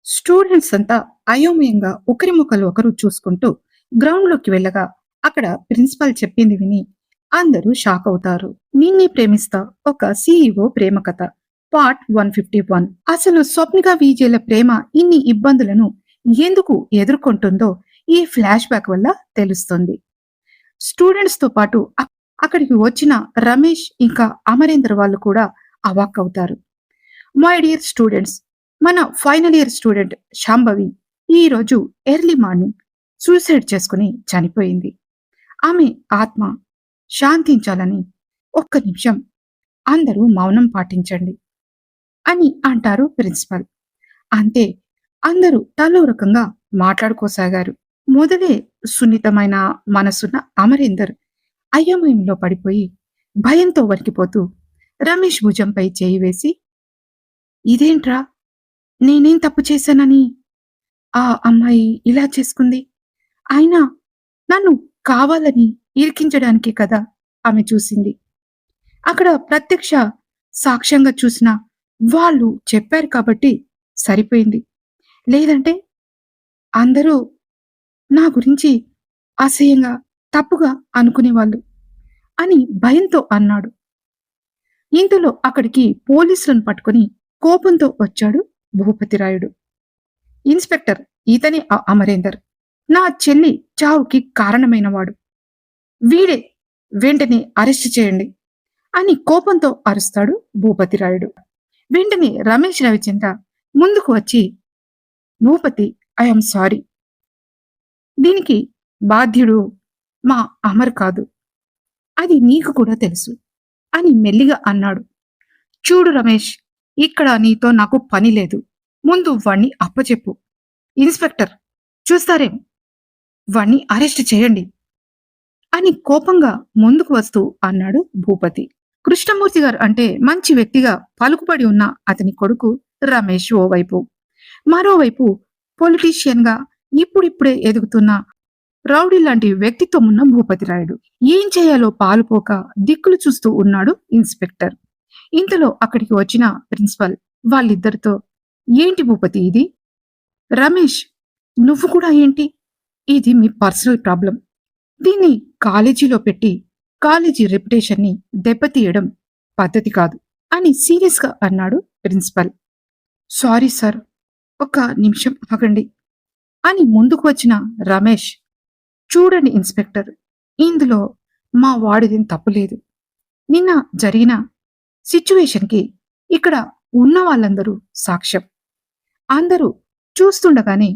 Students అంతా అయోమయంగా ఒకరి ముఖాలు ఒకరు చూసుకుంటూ గ్రౌండ్ లోకి వెళ్ళగా అక్కడ ప్రిన్సిపల్ చెప్పింది విని అందరూ షాక్ అవుతారు. నిన్నే ప్రేమిస్తా ఒక సిఇఓ ప్రేమ కథ పార్ట్ 151. అసలు స్వప్నిక విజేల ప్రేమ ఇన్ని ఇబ్బందులను ఎందుకు ఎదుర్కొంటుందో ఈ ఫ్లాష్ బ్యాక్ వల్ల తెలుస్తుంది. స్టూడెంట్స్ తో పాటు అక్కడికి వచ్చిన రమేష్ ఇంకా అమరేందర్ వాళ్ళు కూడా అవాక్కవుతారు. మై డియర్ స్టూడెంట్స్, మన ఫైనల్ ఇయర్ స్టూడెంట్ శాంభవి ఈ రోజు ఎర్లీ మార్నింగ్ సూసైడ్ చేసుకుని చనిపోయింది. ఆమె ఆత్మ శాంతించాలని ఒక్క నిమిషం అందరూ మౌనం పాటించండి అని అంటారు ప్రిన్సిపల్. అంతే, అందరూ తలో రకంగా మాట్లాడుకోసాగారు. మొదలే సున్నితమైన మనసున్న అమరేందర్ అయోమయంలో పడిపోయి భయంతో వణికిపోతూ రమేష్ భుజంపై చేయి వేసి, ఇదేంట్రా, నేనేం తప్పు చేశానని ఆ అమ్మాయి ఇలా చేసుకుంది? అయినా నన్ను కావాలని ఇరికించడానికి కదా ఆమె చూసింది. అక్కడ ప్రత్యక్ష సాక్ష్యంగా చూసిన వాళ్ళు చెప్పారు కాబట్టి సరిపోయింది. లేదంటే అందరూ నా గురించి అసహ్యంగా తప్పుగా అనుకునేవాళ్ళు అని భయంతో అన్నాడు. ఇంతలో అక్కడికి పోలీసులను పట్టుకుని కోపంతో వచ్చాడు భూపతిరాయుడు. ఇన్స్పెక్టర్, ఇతనే ఆ అమరేందర్, నా చెల్లి చావుకి కారణమైనవాడు. వీడే, వెంటనే అరెస్ట్ చేయండి అని కోపంతో అరుస్తాడు భూపతిరాయుడు. వెంటనే రమేష్ రవిచంద్ర ముందుకు వచ్చి, భూపతి, ఐఎమ్ సారీ, దీనికి బాధ్యుడు మా అమర్ కాదు, అది నీకు కూడా తెలుసు అని మెల్లిగా అన్నాడు. చూడు రమేష్, ఇక్కడ నీతో నాకు పని లేదు, ముందు వాణ్ణి అప్పచెప్పు. ఇన్స్పెక్టర్ చూస్తారేం, వాణ్ణి అరెస్ట్ చేయండి అని కోపంగా ముందుకు వస్తూ అన్నాడు భూపతి. కృష్ణమూర్తి గారు అంటే మంచి వ్యక్తిగా పలుకుబడి ఉన్న అతని కొడుకు రమేష్ ఓవైపు, మరోవైపు పొలిటీషియన్ గా ఇప్పుడిప్పుడే ఎదుగుతున్న రౌడీ లాంటి వ్యక్తిత్వం ఉన్న భూపతిరాయుడు. ఏం చేయాలో పాలుపోక దిక్కులు చూస్తూ ఉన్నాడు ఇన్స్పెక్టర్. ఇంతలో అక్కడికి వచ్చిన ప్రిన్సిపల్ వాళ్ళిద్దరితో, ఏంటి భూపతి ఇది? రమేష్, నువ్వు కూడా ఏంటి? ఇది మీ పర్సనల్ ప్రాబ్లం. దీన్ని కాలేజీలో పెట్టి కాలేజీ రెప్యుటేషన్ ని దెబ్బతీయడం పద్ధతి కాదు అని సీరియస్ గా అన్నాడు ప్రిన్సిపల్. సారీ సార్, ఒక్క నిమిషం ఆగండి అని ముందుకు వచ్చిన రమేష్, చూడండి ఇన్స్పెక్టర్, ఇందులో మా వాడిదేం తప్పులేదు. నిన్న జరిగిన సిచ్యువేషన్కి ఇక్కడ ఉన్న వాళ్ళందరూ సాక్ష్యం. అందరూ చూస్తుండగానే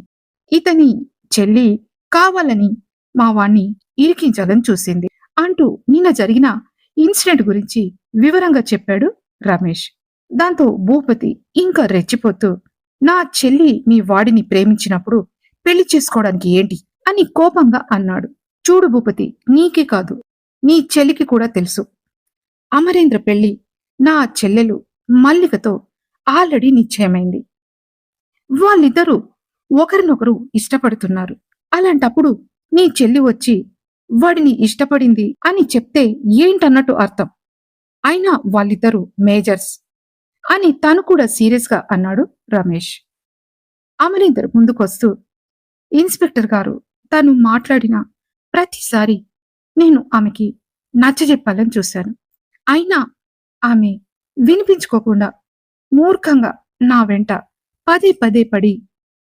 ఇతని చెల్లి కావాలని మా వాణ్ణి ఇరికించాలని చూసింది అంటూ నిన్న జరిగిన ఇన్సిడెంట్ గురించి వివరంగా చెప్పాడు రమేష్. దాంతో భూపతి ఇంకా రెచ్చిపోతూ, నా చెల్లి మీ వాడిని ప్రేమించినప్పుడు పెళ్లి చేసుకోవడానికి ఏంటి అని కోపంగా అన్నాడు. చూడు భూపతి, నీకే కాదు నీ చెల్లికి కూడా తెలుసు, అమరేంద్ర పెళ్లి నా చెల్లెలు మల్లికతో ఆల్రెడీ నిశ్చయమైంది. వాళ్ళిద్దరూ ఒకరినొకరు ఇష్టపడుతున్నారు. అలాంటప్పుడు నీ చెల్లి వచ్చి వాడిని ఇష్టపడింది అని చెప్తే ఏంటన్నట్టు అర్థం? అయినా వాళ్ళిద్దరూ మేజర్స్ అని తను కూడా సీరియస్ గా అన్నాడు రమేష్. అమరీందర్ ముందుకొస్తూ, ఇన్స్పెక్టర్ గారు, తను మాట్లాడిన ప్రతిసారి నేను ఆమెకి నచ్చజెప్పాలని చూశాను. అయినా ఆమె వినిపించుకోకుండా మూర్ఖంగా నా వెంట పదే పదే పడి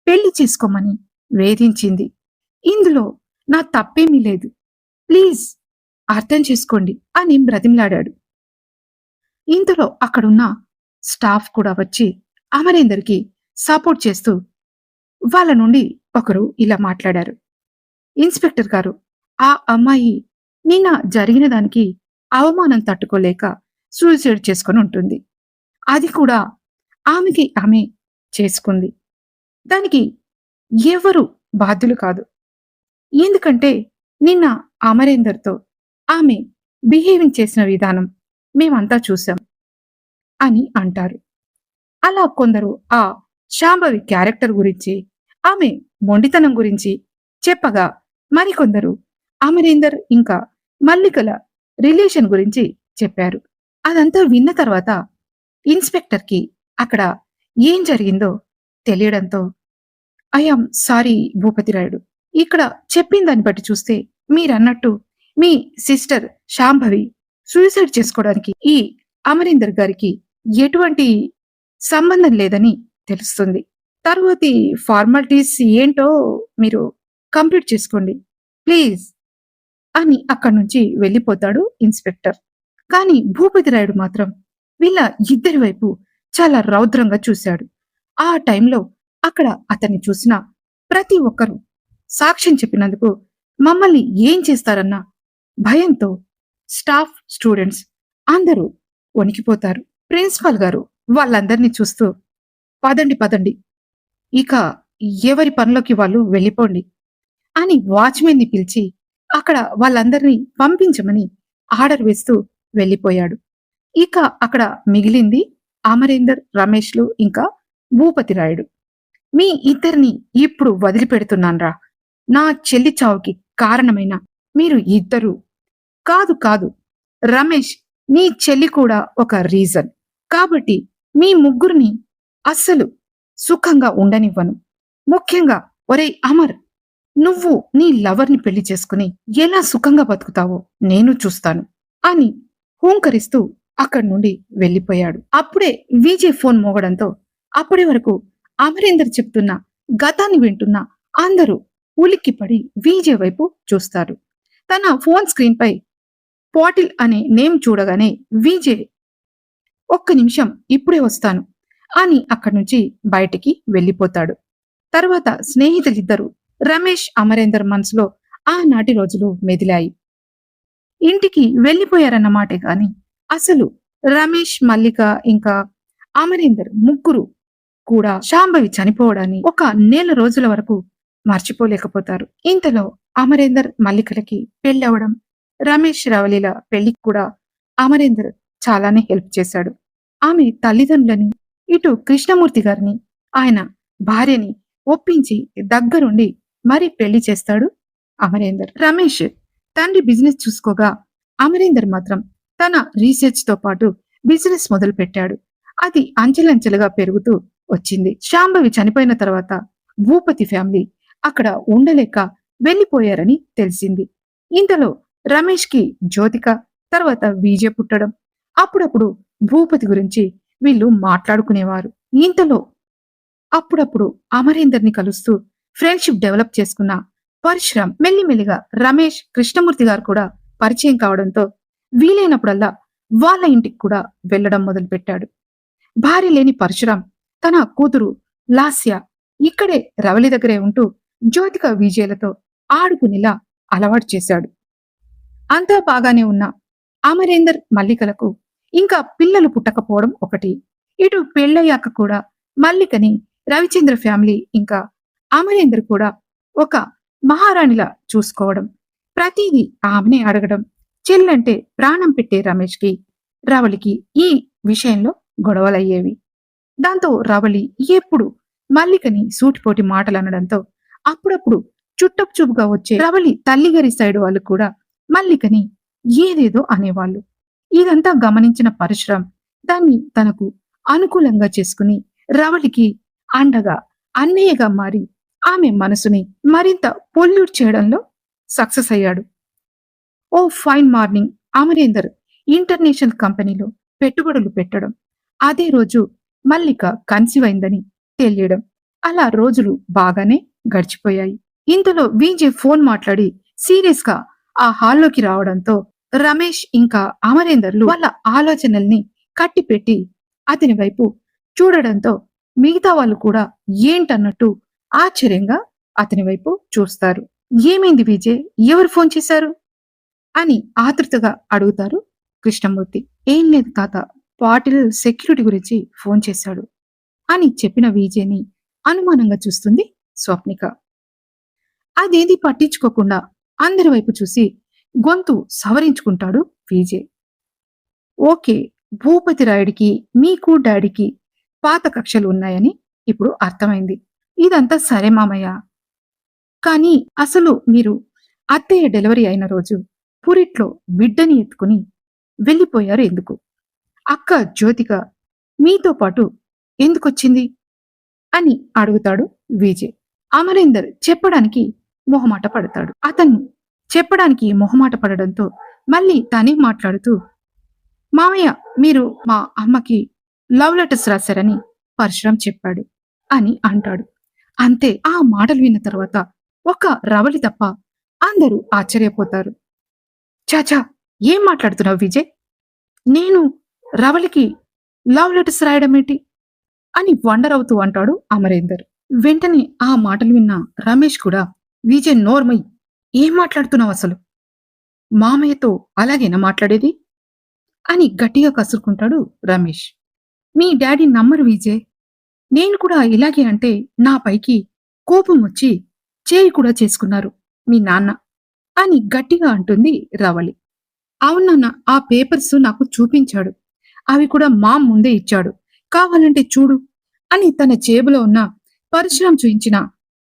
పెళ్లి చేసుకోమని వేధించింది. ఇందులో నా తప్పేమీ లేదు, ప్లీజ్ అర్థం చేసుకోండి అని బ్రతిమలాడాడు. ఇంతలో అక్కడున్న స్టాఫ్ కూడా వచ్చి అమరేందర్కి సపోర్ట్ చేస్తూ వాళ్ళ నుండి ఒకరు ఇలా మాట్లాడారు. ఇన్స్పెక్టర్ గారు, ఆ అమ్మాయి నిన్న జరిగిన దానికి అవమానం తట్టుకోలేక సూసైడ్ చేసుకొని ఉంటుంది. అది కూడా ఆమెకి ఆమె చేసుకుంది. దానికి ఎవరు బాధ్యులు కాదు. ఎందుకంటే నిన్న అమరేందర్తో ఆమె బిహేవింగ్ చేసిన విధానం మేమంతా చూసాం అని అంటారు. అలా కొందరు ఆ శాంభవి క్యారెక్టర్ గురించి, ఆమె మొండితనం గురించి చెప్పగా మరికొందరు అమరేందర్ ఇంకా మల్లికల రిలేషన్ గురించి చెప్పారు. అదంతా విన్న తర్వాత ఇన్స్పెక్టర్కి అక్కడ ఏం జరిగిందో తెలియడంతో ఐ యామ్ సారీ భూపతిరాయుడు. ఇక్కడ చెప్పిన దాన్ని బట్టి చూస్తే మీరన్నట్టు మీ సిస్టర్ శాంభవి సూసైడ్ చేసుకోవడానికి ఈ అమరీందర్ గారికి ఎటువంటి సంబంధం లేదని తెలుస్తుంది. తరువాతి ఫార్మాలిటీస్ ఏంటో మీరు కంప్లీట్ చేసుకోండి ప్లీజ్ అని అక్కడి నుంచి వెళ్ళిపోతాడు ఇన్స్పెక్టర్. కానీ భూపతిరాయుడు మాత్రం వీళ్ళ ఇద్దరి వైపు చాలా రౌద్రంగా చూశాడు. ఆ టైంలో అక్కడ అతన్ని చూసిన ప్రతి ఒక్కరూ సాక్ష్యం చెప్పినందుకు మమ్మల్ని ఏం చేస్తారన్న భయంతో స్టాఫ్ స్టూడెంట్స్ అందరూ వణికిపోతారు. ప్రిన్సిపాల్ గారు వాళ్ళందరినీ చూస్తూ పదండి పదండి, ఇక ఎవరి పనిలోకి వాళ్ళు వెళ్ళిపోండి అని వాచ్మెన్ ని పిలిచి అక్కడ వాళ్ళందరినీ పంపించమని ఆర్డర్ వేస్తూ వెళ్ళిపోయాడు. ఇక అక్కడ మిగిలింది అమరేందర్, రమేష్లు ఇంకా భూపతిరాయుడు. మీ ఇద్దరిని ఇప్పుడు వదిలిపెడుతున్నాన్రా. నా చెల్లి చావుకి కారణమైన మీరు ఇద్దరు కాదు కాదు రమేష్, నీ చెల్లి కూడా ఒక రీజన్. కాబట్టి మీ ముగ్గురిని అస్సలు సుఖంగా ఉండనివ్వను. ముఖ్యంగా ఒరేయ్ అమర్, నువ్వు నీ లవర్ని పెళ్లి చేసుకుని ఎలా సుఖంగా బతుకుతావో నేను చూస్తాను అని హూంకరిస్తూ అక్కడి నుండి వెళ్ళిపోయాడు. అప్పుడే విజయ్ ఫోన్ మోగడంతో అప్పటి వరకు అమరేందర్ చెప్తున్న గతాన్ని వింటున్న అందరూ ఉలిక్కిపడి విజయ్ వైపు చూస్తారు. తన ఫోన్ స్క్రీన్ పై పాటిల్ అనే నేమ్ చూడగానే విజయ్ ఒక్క నిమిషం ఇప్పుడే వస్తాను అని అక్కడి నుంచి బయటికి వెళ్ళిపోతాడు. తర్వాత స్నేహితులిద్దరూ రమేష్, అమరేందర్ మనసులో ఆనాటి రోజులు మెదిలాయి. ఇంటికి వెళ్ళిపోయారన్నమాటే గాని అసలు రమేష్, మల్లిక ఇంకా అమరేందర్ ముగ్గురు కూడా శాంభవి చనిపోవడాన్ని ఒక నెల రోజుల వరకు మర్చిపోలేకపోతారు. ఇంతలో అమరేందర్, మల్లికలకి పెళ్ళవడం, రమేష్, రవళిల పెళ్లికి కూడా అమరేందర్ చాలానే హెల్ప్ చేశాడు. ఆమె తల్లిదండ్రులని, ఇటు కృష్ణమూర్తి గారిని, ఆయన భార్యని ఒప్పించి దగ్గరుండి మరి పెళ్లి చేస్తాడు అమరేందర్. రమేష్ తండ్రి బిజినెస్ చూసుకోగా అమరేందర్ మాత్రం తన రీసెర్చ్ తో పాటు బిజినెస్ మొదలు పెట్టాడు. అది అంచెలంచెలుగా పెరుగుతూ వచ్చింది. శాంభవి చనిపోయిన తర్వాత భూపతి ఫ్యామిలీ అక్కడ ఉండలేక వెళ్ళిపోయారని తెలిసింది. ఇంతలో రమేష్ కి జ్యోతిక, తర్వాత విజయ్ పుట్టడం, అప్పుడప్పుడు భూపతి గురించి వీళ్ళు మాట్లాడుకునేవారు. ఇంతలో అప్పుడప్పుడు అమరేందర్ని కలుస్తూ ఫ్రెండ్షిప్ డెవలప్ చేసుకున్న పరశురాం మెల్లిమెల్లిగా రమేష్, కృష్ణమూర్తి గారు కూడా పరిచయం కావడంతో వీలైనప్పుడల్లా వాళ్ళ ఇంటికి కూడా వెళ్లడం మొదలుపెట్టాడు. భార్య లేని పరశురాం తన కూతురు లాస్య ఇక్కడే రవలి దగ్గరే ఉంటూ జ్యోతిక, విజయలతో ఆడుకునేలా అలవాటు చేశాడు. అంతా బాగానే ఉన్న అమరేందర్, మల్లికలకు ఇంకా పిల్లలు పుట్టకపోవడం ఒకటి. ఇటు పెళ్ళయ్యాక కూడా మల్లికని రవిచంద్ర ఫ్యామిలీ ఇంకా అమరేందర్ కూడా ఒక మహారాణిలా చూసుకోవడం, ప్రతిదీ ఆమెనే అడగడం, చెల్లంటే ప్రాణం పెట్టే రమేష్ కి, రవళికి ఈ విషయంలో గొడవలయ్యేవి. దాంతో రవళి ఎప్పుడు మల్లికని సూటిపోటి మాటలు అనడంతో అప్పుడప్పుడు చుట్టపు చూపుగా వచ్చే రవళి తల్లిగారి సైడ్ వాళ్ళు కూడా మల్లికని ఏదేదో అనేవాళ్ళు. ఇదంతా గమనించిన పరశురాం దాన్ని తనకు అనుకూలంగా చేసుకుని రవళికి అండగా, అన్నయ్యగా మారి ఆమె మనసుని మరింత పొల్యూట్ చేయడంలో సక్సెస్ అయ్యాడు. ఓ ఫైన్ మార్నింగ్ అమరేందర్ ఇంటర్నేషనల్ కంపెనీలో పెట్టుబడులు పెట్టడం, అదే రోజు మల్లిక కన్సీవ్ అయిందని తెలియడం, అలా రోజులు బాగానే గడిచిపోయాయి. ఇంతలో విజయ్ ఫోన్ మాట్లాడి సీరియస్ గా ఆ హాల్లోకి రావడంతో రమేష్ ఇంకా అమరేందర్లు వాళ్ళ ఆలోచనల్ని కట్టిపెట్టి అతని వైపు చూడడంతో మిగతా వాళ్ళు కూడా ఏంటన్నట్టు ఆశ్చర్యంగా అతని వైపు చూస్తారు. ఏమైంది విజయ్, ఎవరు ఫోన్ చేశారు అని ఆతృతగా అడుగుతారు కృష్ణమూర్తి. ఏం లేదు తాత, పాటిల్ సెక్యూరిటీ గురించి ఫోన్ చేశాడు అని చెప్పిన విజయ్ని అనుమానంగా చూస్తుంది స్వప్నిక. అదేది పట్టించుకోకుండా అందరి వైపు చూసి గొంతు సవరించుకుంటాడు విజయ్. ఓకే, భూపతి రాయుడికి మీకు డాడీకి పాత కక్షలు ఉన్నాయని ఇప్పుడు అర్థమైంది. ఇదంతా సరే మామయ్య, కానీ అసలు మీరు అత్తయ్య డెలివరీ అయిన రోజు పురిట్లో బిడ్డని ఎత్తుకుని వెళ్ళిపోయారు ఎందుకు? అక్క జ్యోతిక మీతో పాటు ఎందుకొచ్చింది అని అడుగుతాడు విజయ్. అమరేందర్ చెప్పడానికి మొహమాట పడతాడు. అతను చెప్పడానికి మొహమాట పడడంతో మళ్ళీ తనే మాట్లాడుతూ, మామయ్య, మీరు మా అమ్మకి లవ్ లెటర్స్ రాశారని పరశురాం చెప్పాడు అని అంటాడు. అంతే. ఆ మాటలు విన్న తర్వాత ఒక రవలి తప్ప అందరూ ఆశ్చర్యపోతారు. చాచా, ఏం మాట్లాడుతున్నావు విజయ్? నేను రవలికి లవ్ లెటర్స్ రాయడం ఏంటి అని వండర్ అవుతూ అంటాడు అమరేందర్. వెంటనే ఆ మాటలు విన్న రమేష్ కూడా, విజయ్ నోర్మై, ఏం మాట్లాడుతున్నావు అసలు? మామయ్యతో అలాగేనా మాట్లాడేది అని గట్టిగా కసురుకుంటాడు రమేష్. మీ డాడీ నమ్మరు విజయ్. నేను కూడా ఇలాగే అంటే నా పైకి కోపం వచ్చి చేయి కూడా చేసుకున్నారు మీ నాన్న అని గట్టిగా అంటుంది రవళి. అవునన్న, ఆ పేపర్స్ నాకు చూపించాడు. అవి కూడా మా ముందే ఇచ్చాడు. కావాలంటే చూడు అని తన జేబులో ఉన్న పరశురాం చూయించిన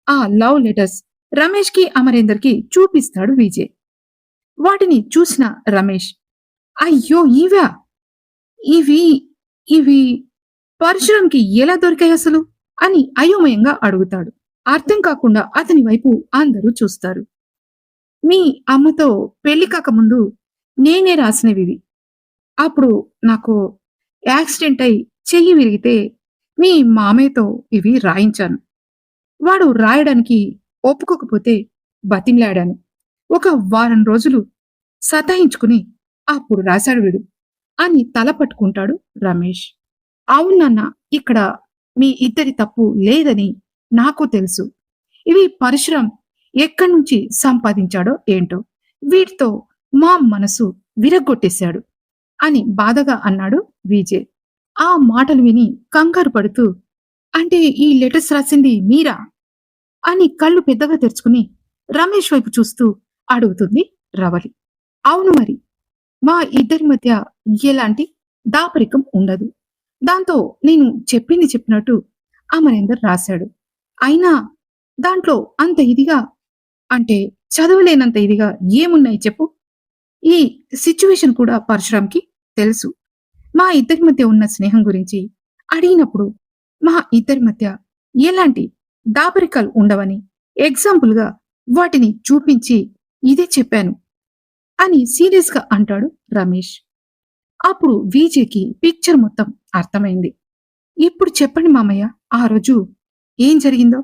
ఆ లవ్ లెటర్స్ రమేష్ కి అమరేందర్ కి చూపిస్తాడు విజయ్. వాటిని చూసిన రమేష్, అయ్యో ఇవా? ఇవి ఇవి పరశురాంకి ఎలా దొరికాయి అసలు అని అయోమయంగా అడుగుతాడు. అర్థం కాకుండా అతని వైపు అందరూ చూస్తారు. మీ అమ్మతో పెళ్లి కాకముందు నేనే రాసినవివి. అప్పుడు నాకు యాక్సిడెంట్ అయి చెయ్యి విరిగితే మీ మామయ్యతో ఇవి రాయించాను. వాడు రాయడానికి ఒప్పుకోకపోతే బతిమలాడాను. ఒక వారం రోజులు సతాయించుకుని అప్పుడు రాశాడు వీడు అని తల పట్టుకుంటాడు రమేష్. అవునన్నా, ఇక్కడ మీ ఇద్దరి తప్పు లేదని నాకు తెలుసు. ఇవి పరశురాం ఎక్కడి నుంచి సంపాదించాడో ఏంటో, వీటితో మా మనసు విరగ్గొట్టేశాడు అని బాధగా అన్నాడు విజయ్. ఆ మాటలు విని కంగారు పడుతూ, అంటే ఈ లెటర్స్ రాసింది మీరా అని కళ్ళు పెద్దగా తెరుచుకుని రమేష్ వైపు చూస్తూ అడుగుతుంది రవలి. అవును మరి, మా ఇద్దరి మధ్య ఎలాంటి దాపరికం ఉండదు. దాంతో నేను చెప్పింది చెప్పినట్టు అమరేందర్ రాశాడు. అయినా దాంట్లో అంత ఇదిగా, అంటే చదవలేనంత ఇదిగా ఏమున్నాయి చెప్పు? ఈ సిచ్యువేషన్ కూడా పరశురాంకి తెలుసు. మా ఇద్దరి మధ్య ఉన్న స్నేహం గురించి అడిగినప్పుడు మా ఇద్దరి మధ్య ఎలాంటి దాపరికాలు ఉండవని ఎగ్జాంపుల్ గా వాటిని చూపించి ఇదే చెప్పాను అని సీరియస్ గా అంటాడు రమేష్. అప్పుడు విజయ్కి పిక్చర్ మొత్తం అర్థమైంది. ఇప్పుడు చెప్పండి మామయ్య, ఆ రోజు ఏం జరిగిందో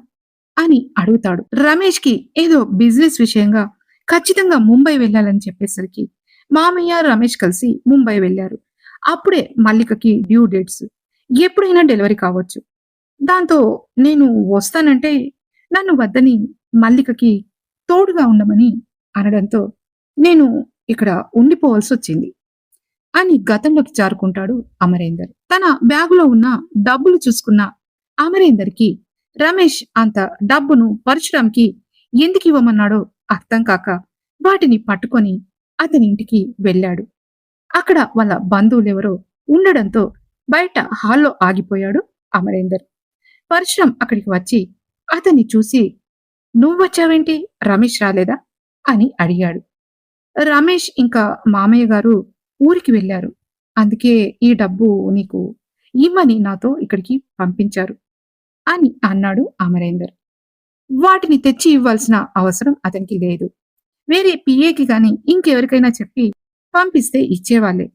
అని అడుగుతాడు. రమేష్ కి ఏదో బిజినెస్ విషయంగా ఖచ్చితంగా ముంబై వెళ్ళాలని చెప్పేసరికి మామయ్య రమేష్ కలిసి ముంబై వెళ్ళారు. అప్పుడే మల్లికకి డ్యూ డేట్స్, ఎప్పుడైనా డెలివరీ కావచ్చు. దాంతో నేను వస్తానంటే నన్ను వద్దని మల్లికకి తోడుగా ఉండమని అనడంతో నేను ఇక్కడ ఉండిపోవాల్సి వచ్చింది అని గతంలోకి జారుకుంటాడు అమరేందర్. తన బ్యాగులో ఉన్న డబ్బులు చూసుకున్న అమరేందర్కి రమేష్ అంత డబ్బును పరశురాంకి ఎందుకు ఇవ్వమన్నాడో అర్థం కాక వాటిని పట్టుకొని అతని ఇంటికి వెళ్ళాడు. అక్కడ వాళ్ళ బంధువులెవరో ఉండడంతో బయట హాల్లో ఆగిపోయాడు అమరేందర్. పరశురాం అక్కడికి వచ్చి అతన్ని చూసి, నువ్వొచ్చావేంటి, రమేష్ రాలేదా అని అడిగాడు. రమేష్ ఇంకా మామయ్య గారు ఊరికి వెళ్ళారు. అందుకే ఈ డబ్బు నీకు ఇమ్మని నాతో ఇక్కడికి పంపించారు అని అన్నాడు అమరేందర్. వాటిని తెచ్చి ఇవ్వాల్సిన అవసరం అతనికి లేదు. వేరే పిఏకి గాని ఇంకెవరికైనా చెప్పి పంపిస్తే ఇచ్చేవాళ్లే.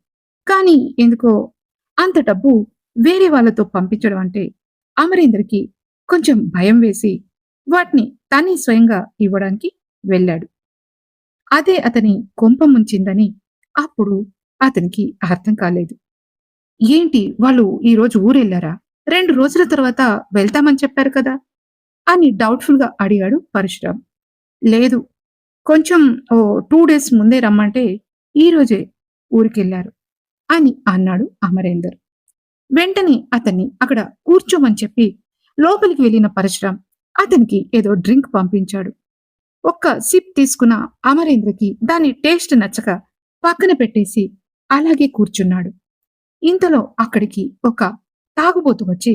కానీ ఎందుకో అంత డబ్బు వేరే వాళ్ళతో పంపించడం అంటే అమరేందర్కి కొంచెం భయం వేసి వాటిని తనే స్వయంగా ఇవ్వడానికి వెళ్ళాడు. అదే అతని కొంప ముంచిందని అప్పుడు అతనికి అర్థం కాలేదు. ఏంటి, వాళ్ళు ఈ రోజు ఊరెళ్ళారా? 2 రోజుల తర్వాత వెళ్తామని చెప్పారు కదా అని డౌట్ఫుల్ గా అడిగాడు పరశురాం. లేదు, కొంచెం ఓ 2 డేస్ ముందే రమ్మంటే ఈ రోజే ఊరికెళ్లారు అని అన్నాడు అమరేందర్. వెంటనే అతన్ని అక్కడ కూర్చోమని చెప్పి లోపలికి వెళ్ళిన పరశురాం అతనికి ఏదో డ్రింక్ పంపించాడు. ఒక్క సిప్ తీసుకున్న అమరేంద్రకి దాని టేస్ట్ నచ్చక పక్కన పెట్టేసి అలాగే కూర్చున్నాడు. ఇంతలో అక్కడికి ఒక తాగుబోతు వచ్చి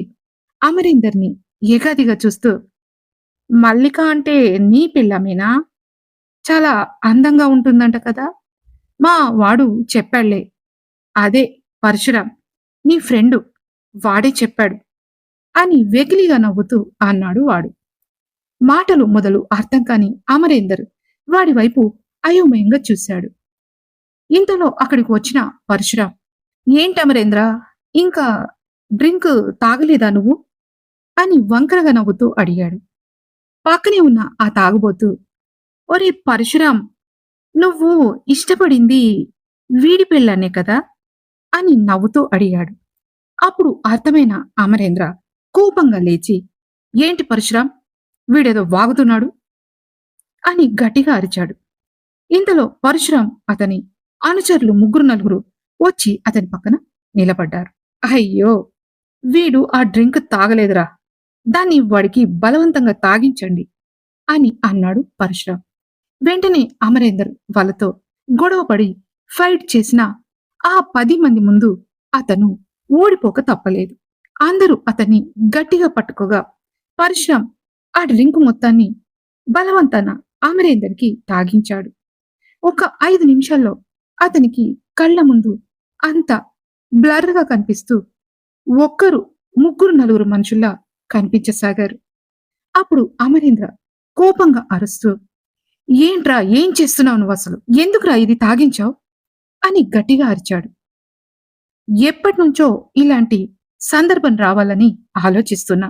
అమరేందర్ని ఎగాదిగా చూస్తూ, మల్లిక అంటే నీ పిల్లమేనా? చాలా అందంగా ఉంటుందంట కదా, మా వాడు చెప్పాళ్లే, అదే పరశురాం నీ ఫ్రెండు, వాడే చెప్పాడు అని వెకిలిగా నవ్వుతూ అన్నాడు వాడు. మాటలు మొదలు అర్థం కాని అమరేందర్ వాడి వైపు అయోమయంగా చూశాడు. ఇంతలో అక్కడికి వచ్చిన పరశురాం, ఏంటి అమరేంద్ర, ఇంకా డ్రింక్ తాగలేదా నువ్వు అని వంకరగా నవ్వుతూ అడిగాడు. పక్కనే ఉన్న ఆ తాగుబోతూ, ఒరే పరశురాం, నువ్వు ఇష్టపడింది వీడి పెళ్ళాన్నే కదా అని నవ్వుతూ అడిగాడు. అప్పుడు అర్థమైన అమరేంద్ర కోపంగా లేచి, ఏంటి పరశురాం, వీడేదో వాగుతున్నాడు అని గట్టిగా అరిచాడు. ఇంతలో పరశురాం అతని అనుచరులు ముగ్గురు నలుగురు వచ్చి అతని పక్కన నిలబడ్డారు. అయ్యో, వీడు ఆ డ్రింక్ తాగలేదురా, దాన్ని వాడికి బలవంతంగా తాగించండి అని అన్నాడు పరశురాం. వెంటనే అమరేందర్ వాళ్ళతో గొడవపడి ఫైట్ చేసిన ఆ 10 మంది ముందు అతను ఓడిపోక తప్పలేదు. అందరూ అతన్ని గట్టిగా పట్టుకోగా పరశురాం ఆ డ్రింక్ మొత్తాన్ని బలవంతాన అమరేందర్కి తాగించాడు. ఒక 5 నిమిషాల్లో అతనికి కళ్ళ ముందు అంతా బ్లర్గా కనిపిస్తూ ఒక్కరు ముగ్గురు నలుగురు మనుషుల్లా కనిపించసాగారు. అప్పుడు అమరేంద్ర కోపంగా అరుస్తూ, ఏంట్రా, ఏం చేస్తున్నావు నువ్వు, అసలు ఎందుకురా ఇది తాగించావు అని గట్టిగా అరిచాడు. ఎప్పటినుంచో ఇలాంటి సందర్భం రావాలని ఆలోచిస్తున్నా.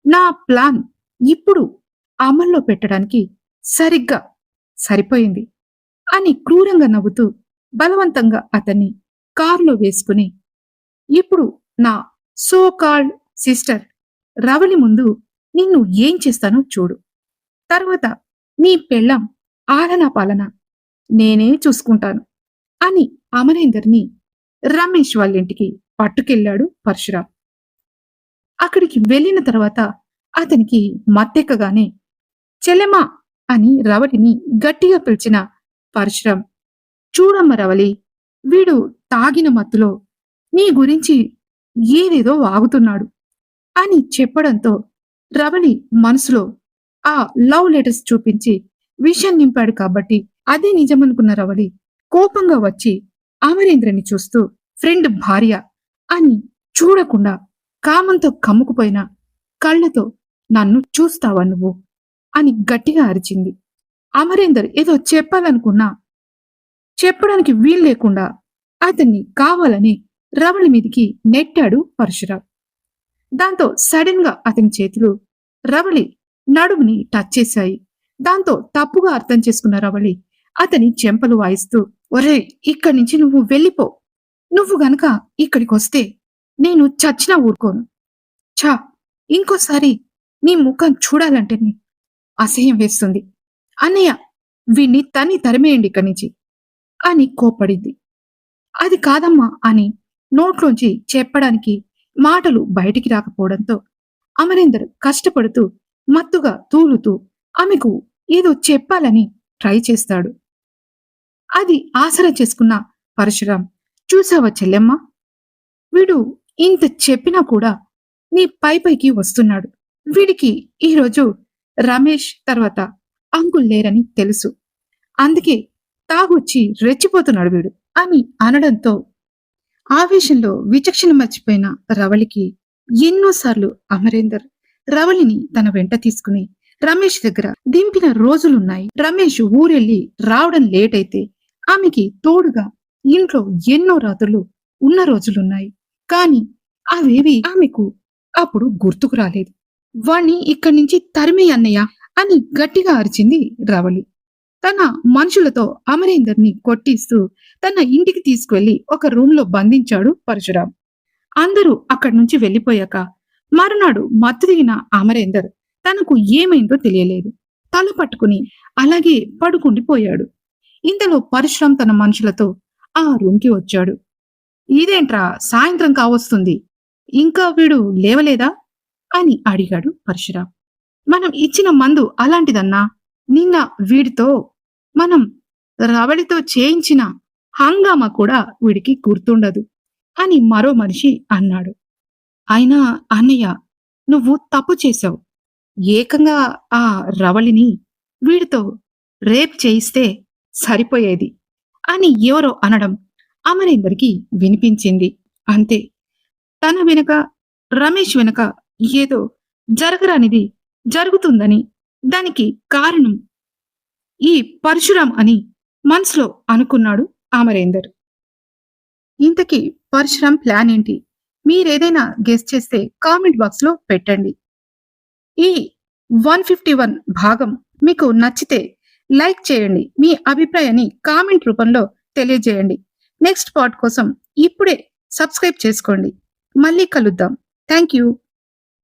నా ప్లాన్ ఇప్పుడు అమల్లో పెట్టడానికి సరిగ్గా సరిపోయింది అని క్రూరంగా నవ్వుతూ బలవంతంగా అతన్ని కారులో వేసుకుని, ఇప్పుడు నా సో కాల్డ్ సిస్టర్ రవలి ముందు నిన్ను ఏం చేస్తానో చూడు. తర్వాత నీ పెళ్ళాం ఆలనా పాలన నేనే చూసుకుంటాను అని అమరేందర్ని రమేష్ వాళ్ళింటికి పట్టుకెళ్ళాడు పరశురాం. అక్కడికి వెళ్ళిన తర్వాత అతనికి మత్తెక్కగానే చెల్లెమా అని రవలిని గట్టిగా పిలిచిన పరశురాం, చూడమ్మ రవలి, వీడు తాగిన మత్తులో నీ గురించి ఏదేదో వాగుతున్నాడు అని చెప్పడంతో రవలి మనసులో ఆ లవ్ లెటర్స్ చూపించి విషయం నింపాడు కాబట్టి అదే నిజమనుకున్న రవలి కోపంగా వచ్చి అమరేంద్రని చూస్తూ, ఫ్రెండ్ భార్య అని చూడకుండా కామంతో కమ్ముకుపోయిన కళ్ళతో నన్ను చూస్తావా నువ్వు అని గట్టిగా అరిచింది. అమరేందర్ ఏదో చెప్పాలనుకున్నా చెప్పడానికి వీలు లేకుండా అతన్ని కావాలని రవళి మీదికి నెట్టాడు పరశురాం. దాంతో సడన్ గా అతని చేతులు రవళి నడుముని టచ్ చేశాయి. దాంతో తప్పుగా అర్థం చేసుకున్న రవళి అతని చెంపలు వాయిస్తూ, ఒరే, ఇక్కడి నుంచి నువ్వు వెళ్ళిపో, నువ్వు గనక ఇక్కడికి వస్తే నేను చచ్చినా ఊరుకోను. ఛా, ఇంకోసారి నీ ముఖం చూడాలంటేనే అసహ్యం వేస్తుంది. అన్నయ్య, వీణ్ణి తరిమేయండి ఇక్కడి నుంచి అని కోప్పడింది. అది కాదమ్మా అని నోట్లోంచి చెప్పడానికి మాటలు బయటికి రాకపోవడంతో అమరేందర్ కష్టపడుతూ మత్తుగా తూలుతూ ఆమెకు ఏదో చెప్పాలని ట్రై చేస్తాడు. అది ఆసరా చేసుకున్న పరశురాం, చూసావా చెల్లెమ్మ, వీడు ఇంత చెప్పినా కూడా నీ పైకి వస్తున్నాడు. వీడికి ఈరోజు రమేష్ తర్వాత అంకుల్ లేరని తెలుసు, అందుకే తాగొచ్చి రెచ్చిపోతున్నాడు వీడు అని అనడంతో ఆవేశంలో విచక్షణ మర్చిపోయిన రవళికి ఎన్నోసార్లు అమరేందర్ రవళిని తన వెంట తీసుకుని రమేష్ దగ్గర దింపిన రోజులున్నాయి. రమేష్ ఊరెళ్ళి రావడం లేట్ అయితే ఆమెకి తోడుగా ఇంట్లో ఎన్నో రాత్రులు ఉన్న రోజులున్నాయి. కాని అవేవి ఆమెకు అప్పుడు గుర్తుకు రాలేదు. వాణ్ణి ఇక్కడి నుంచి తరిమే అన్నయ్య అని గట్టిగా అరిచింది రవళి. తన మనుషులతో అమరేందర్ని కొట్టిస్తూ తన ఇంటికి తీసుకువెళ్లి ఒక రూమ్ లో బంధించాడు పరశురాం. అందరూ అక్కడి నుంచి వెళ్లిపోయాక మరునాడు మత్తు దిగిన అమరేందర్ తనకు ఏమైందో తెలియలేదు. తల పట్టుకుని అలాగే పడుకుండిపోయాడు. ఇంతలో పరశురాం తన మనుషులతో ఆ రూమ్కి వచ్చాడు. ఇదేంట్రా, సాయంత్రం కావస్తుంది, ఇంకా వీడు లేవలేదా అని అడిగాడు పరశురాం. మనం ఇచ్చిన మందు అలాంటిదన్నా, నిన్న వీడితో మనం రవళితో చేయించిన హంగామా కూడా వీడికి గుర్తుండదు అని మరో మనిషి అన్నాడు. అయినా అన్నయ్య, నువ్వు తప్పు చేశావు. ఏకంగా ఆ రవళిని వీడితో రేప్ చేయిస్తే సరిపోయేది అని ఎవరో అనడం అమరేందర్కి వినిపించింది. అంతే, తన వెనుక రమేష్ వెనుక ఏదో జరగరానిది జరుగుతుందని దానికి కారణం ఈ పరశురాం అని మనసులో అనుకున్నాడు అమరేందర్. ఇంతకీ పరశురాం ప్లాన్ ఏంటి? మీరేదైనా గెస్ చేస్తే కామెంట్ బాక్స్ లో పెట్టండి. ఈ 151 భాగం మీకు నచ్చితే లైక్ చేయండి. మీ అభిప్రాయాన్ని కామెంట్ రూపంలో తెలియజేయండి. నెక్స్ట్ పార్ట్ కోసం ఇప్పుడే సబ్స్క్రైబ్ చేసుకోండి. మళ్ళీ కలుద్దాం. Thank you.